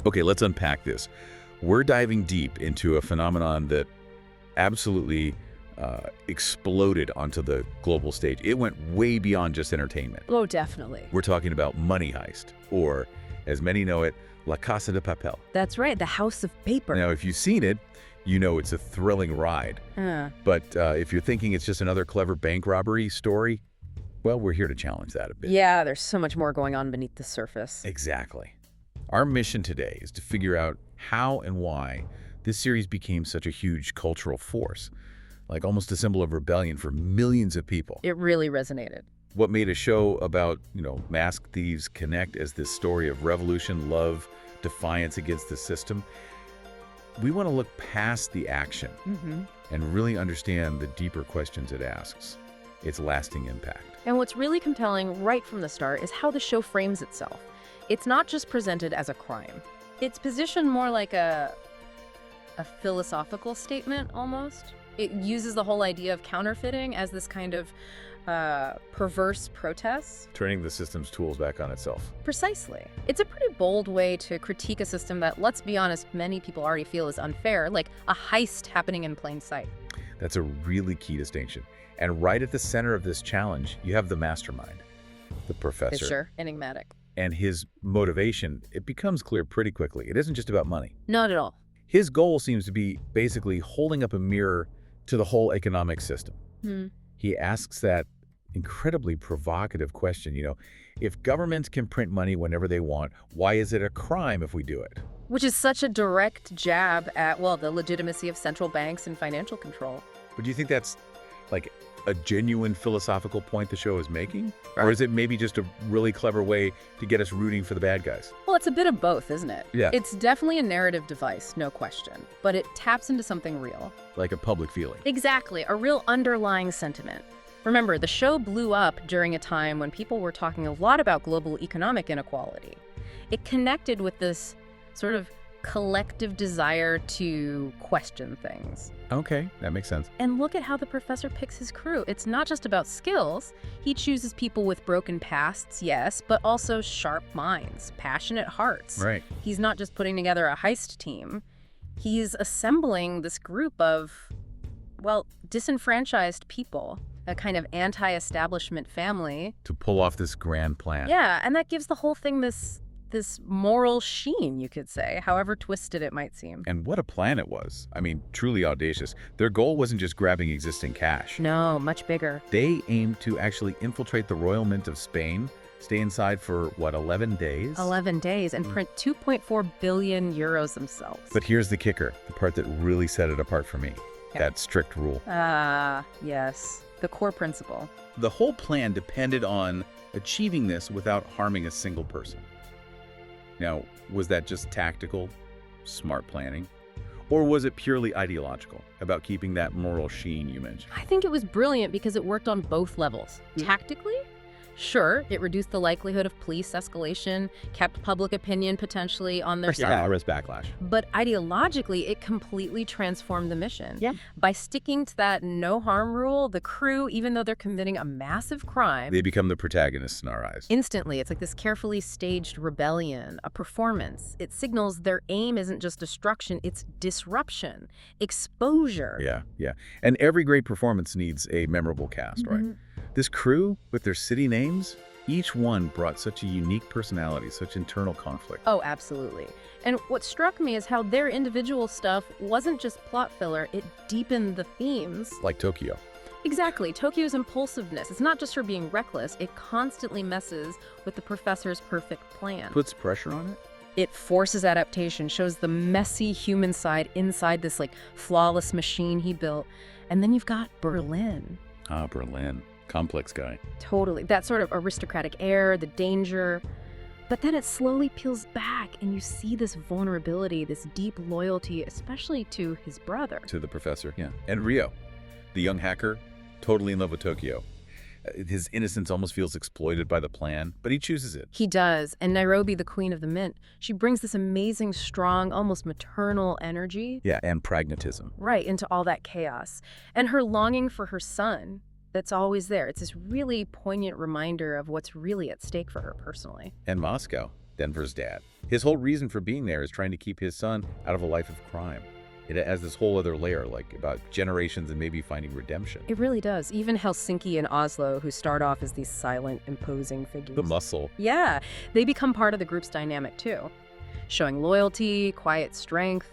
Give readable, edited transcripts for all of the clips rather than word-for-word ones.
Okay, let's unpack this. We're diving deep into a phenomenon that absolutely exploded onto the global stage. It went way beyond just entertainment. Oh, definitely. We're talking about Money Heist, or as many know it, La Casa de Papel. That's right, the House of Paper. Now, if you've seen it, you know it's a thrilling ride. But if you're thinking it's just another clever bank robbery story, well, we're here to challenge that a bit. Yeah, there's so much more going on beneath the surface. Exactly. Our mission today is to figure out how and why this series became such a huge cultural force, like almost a symbol of rebellion for millions of people. It really resonated. What made a show about, masked thieves connect as this story of revolution, love, defiance against the system. We want to look past the action and really understand the deeper questions it asks, its lasting impact. And what's really compelling right from the start is how the show frames itself. It's not just presented as a crime. It's positioned more like a philosophical statement, almost. It uses the whole idea of counterfeiting as this kind of perverse protest. Turning the system's tools back on itself. Precisely. It's a pretty bold way to critique a system that, let's be honest, many people already feel is unfair, like a heist happening in plain sight. That's a really key distinction. And right at the center of this challenge, you have the mastermind, the professor. Fisher, enigmatic. And his motivation, it becomes clear pretty quickly. It isn't just about money. Not at all. His goal seems to be basically holding up a mirror to the whole economic system. He asks that incredibly provocative question, if governments can print money whenever they want, why is it a crime if we do it? Which is such a direct jab at, well, the legitimacy of central banks and financial control. But do you think that's like a genuine philosophical point the show is making? Or is it maybe just a really clever way to get us rooting for the bad guys? Well, it's a bit of both, isn't it? Yeah. It's definitely a narrative device, no question. But it taps into something real. Like a public feeling. Exactly, a real underlying sentiment. Remember, the show blew up during a time when people were talking a lot about global economic inequality. It connected with this sort of collective desire to question things. Okay, that makes sense. And look at how the professor picks his crew. It's not just about skills. He chooses people with broken pasts, yes, but also sharp minds, passionate hearts. Right. He's not just putting together a heist team. He's assembling this group of, well, disenfranchised people, a kind of anti-establishment family. To pull off this grand plan. Yeah, and that gives the whole thing this moral sheen, you could say, however twisted it might seem. And what a plan it was. I mean, truly audacious. Their goal wasn't just grabbing existing cash. No, much bigger. They aimed to actually infiltrate the Royal Mint of Spain, stay inside for, 11 days? 11 days, and print 2.4 billion euros themselves. But here's the kicker, the part that really set it apart for me. Yeah. That strict rule. Yes. The core principle. The whole plan depended on achieving this without harming a single person. Now, was that just tactical, smart planning? Or was it purely ideological, about keeping that moral sheen you mentioned? I think it was brilliant because it worked on both levels. Tactically, sure, it reduced the likelihood of police escalation, kept public opinion potentially on their side. Yeah, risk backlash. But ideologically, it completely transformed the mission. Yeah. By sticking to that no-harm rule, the crew, even though they're committing a massive crime, They become the protagonists in our eyes. instantly, it's like this carefully staged rebellion, a performance. It signals their aim isn't just destruction, it's disruption, exposure. Yeah. And every great performance needs a memorable cast, right? This crew, with their city names, each one brought such a unique personality, such internal conflict. Oh, absolutely. And what struck me is how their individual stuff wasn't just plot filler, it deepened the themes. Like Tokyo. Exactly. Tokyo's impulsiveness. It's not just her being reckless, it constantly messes with the professor's perfect plan. Puts pressure on it? It forces adaptation, shows the messy human side inside this, flawless machine he built. And then you've got Berlin. Ah, Berlin. Complex guy. Totally. That sort of aristocratic air, the danger. But then it slowly peels back and you see this vulnerability, this deep loyalty, especially to his brother. To the professor, yeah. And Rio, the young hacker, totally in love with Tokyo. His innocence almost feels exploited by the plan, but he chooses it. He does. And Nairobi, the queen of the mint, she brings this amazing, strong, almost maternal energy. Yeah, and pragmatism. Right, into all that chaos. And her longing for her son, that's always there. It's this really poignant reminder of what's really at stake for her personally. And Moscow, Denver's dad. His whole reason for being there is trying to keep his son out of a life of crime. It has this whole other layer, like about generations and maybe finding redemption. It really does. Even Helsinki and Oslo, who start off as these silent, imposing figures. The muscle. Yeah, they become part of the group's dynamic too, showing loyalty, quiet strength.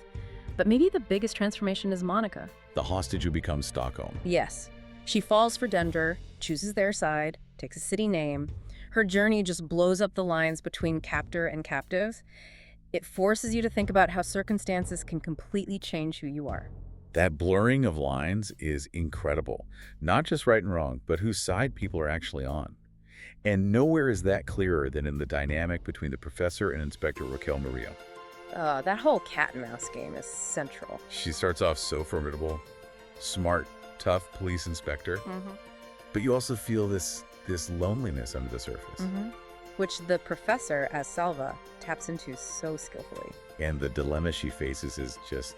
But maybe the biggest transformation is Monica. The hostage who becomes Stockholm. Yes. She falls for Denver, chooses their side, takes a city name. Her journey just blows up the lines between captor and captive. It forces you to think about how circumstances can completely change who you are. That blurring of lines is incredible. Not just right and wrong, but whose side people are actually on. And nowhere is that clearer than in the dynamic between the professor and Inspector Raquel Murillo. That whole cat and mouse game is central. She starts off so formidable, smart, tough police inspector, but you also feel this loneliness under the surface. Which the professor, as Salva, taps into so skillfully. And the dilemma she faces is just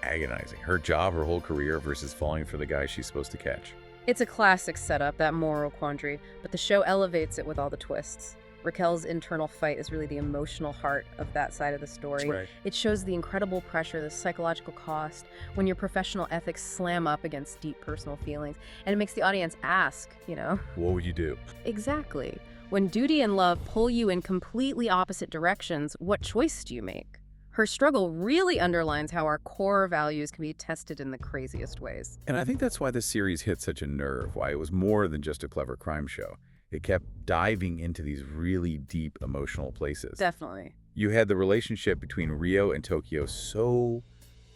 agonizing. Her job, her whole career versus falling for the guy she's supposed to catch. It's a classic setup, that moral quandary, but the show elevates it with all the twists. Raquel's internal fight is really the emotional heart of that side of the story. That's right. It shows the incredible pressure, the psychological cost, when your professional ethics slam up against deep personal feelings. And it makes the audience ask, What would you do? Exactly. When duty and love pull you in completely opposite directions, what choice do you make? Her struggle really underlines how our core values can be tested in the craziest ways. And I think that's why this series hit such a nerve, why it was more than just a clever crime show. It kept diving into these really deep emotional places. Definitely. You had the relationship between Rio and Tokyo so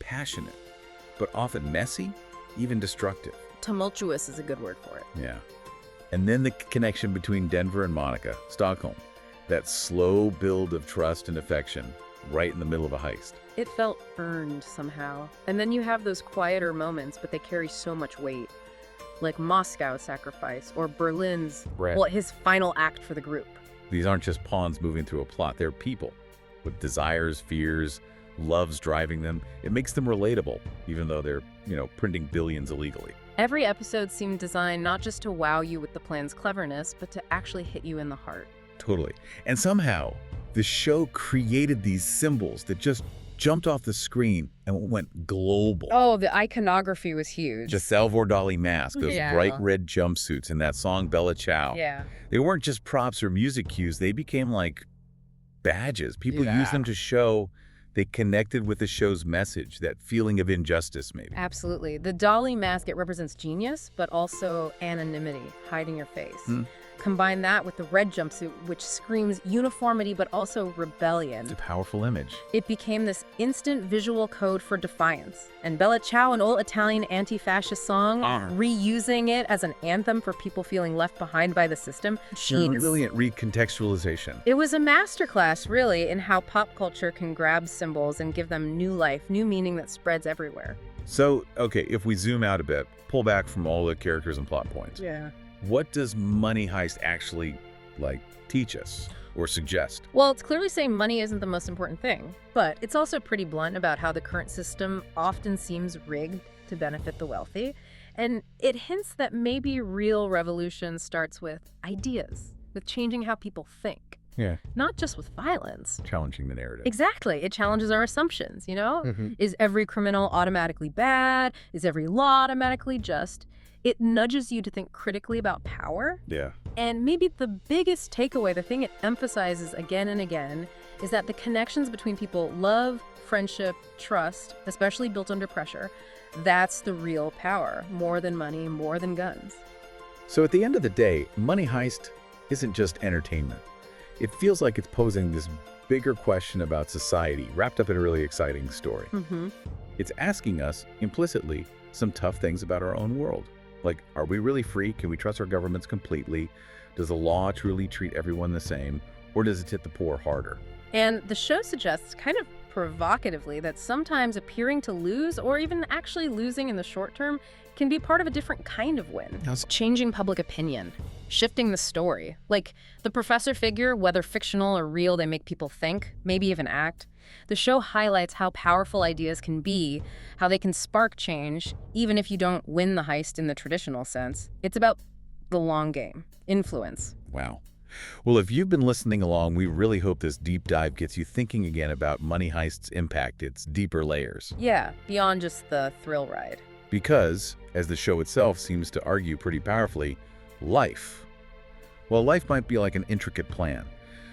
passionate, but often messy, even destructive. Tumultuous is a good word for it. Yeah. And then the connection between Denver and Monica, Stockholm. That slow build of trust and affection right in the middle of a heist. It felt earned somehow. And then you have those quieter moments, but they carry so much weight. Like Moscow's sacrifice or Berlin's, his final act for the group. These aren't just pawns moving through a plot. They're people with desires, fears, loves driving them. It makes them relatable, even though they're, printing billions illegally. Every episode seemed designed not just to wow you with the plan's cleverness, but to actually hit you in the heart. Totally. And somehow, the show created these symbols that just jumped off the screen and went global. Oh, the iconography was huge. The Salvador Dali mask, those bright red jumpsuits, and that song Bella Ciao. Yeah. They weren't just props or music cues. They became like badges. People used them to show they connected with the show's message, that feeling of injustice maybe. Absolutely. The Dali mask, it represents genius, but also anonymity, hiding your face. Combine that with the red jumpsuit, which screams uniformity but also rebellion. It's a powerful image. It became this instant visual code for defiance. And Bella Ciao, an old Italian anti-fascist song, reusing it as an anthem for people feeling left behind by the system. Brilliant recontextualization. It was a masterclass, really, in how pop culture can grab symbols and give them new life, new meaning that spreads everywhere. So, okay, if we zoom out a bit, pull back from all the characters and plot points. Yeah. What does Money Heist actually, teach us or suggest? Well, it's clearly saying money isn't the most important thing, but it's also pretty blunt about how the current system often seems rigged to benefit the wealthy. And it hints that maybe real revolution starts with ideas, with changing how people think. Yeah. Not just with violence. Challenging the narrative. Exactly. It challenges our assumptions, Is every criminal automatically bad? Is every law automatically just? It nudges you to think critically about power. Yeah. And maybe the biggest takeaway, the thing it emphasizes again and again, is that the connections between people, love, friendship, trust, especially built under pressure, that's the real power. More than money, more than guns. So at the end of the day, Money Heist isn't just entertainment. It feels like it's posing this bigger question about society wrapped up in a really exciting story. It's asking us, implicitly, some tough things about our own world. Like, are we really free? Can we trust our governments completely? Does the law truly treat everyone the same? Or does it hit the poor harder? And the show suggests, kind of provocatively, that sometimes appearing to lose, or even actually losing in the short term, can be part of a different kind of win. Changing public opinion, shifting the story. Like the professor figure, whether fictional or real, they make people think, maybe even act. The show highlights how powerful ideas can be, how they can spark change, even if you don't win the heist in the traditional sense. It's about the long game, influence. Wow. Well, if you've been listening along, we really hope this deep dive gets you thinking again about Money Heist's impact, its deeper layers. Yeah, beyond just the thrill ride. Because, as the show itself seems to argue pretty powerfully, life. Well, life might be like an intricate plan,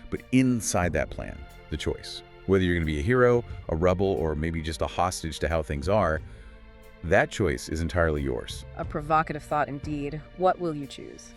but inside that plan, the choice. Whether you're going to be a hero, a rebel, or maybe just a hostage to how things are, that choice is entirely yours. A provocative thought indeed. What will you choose?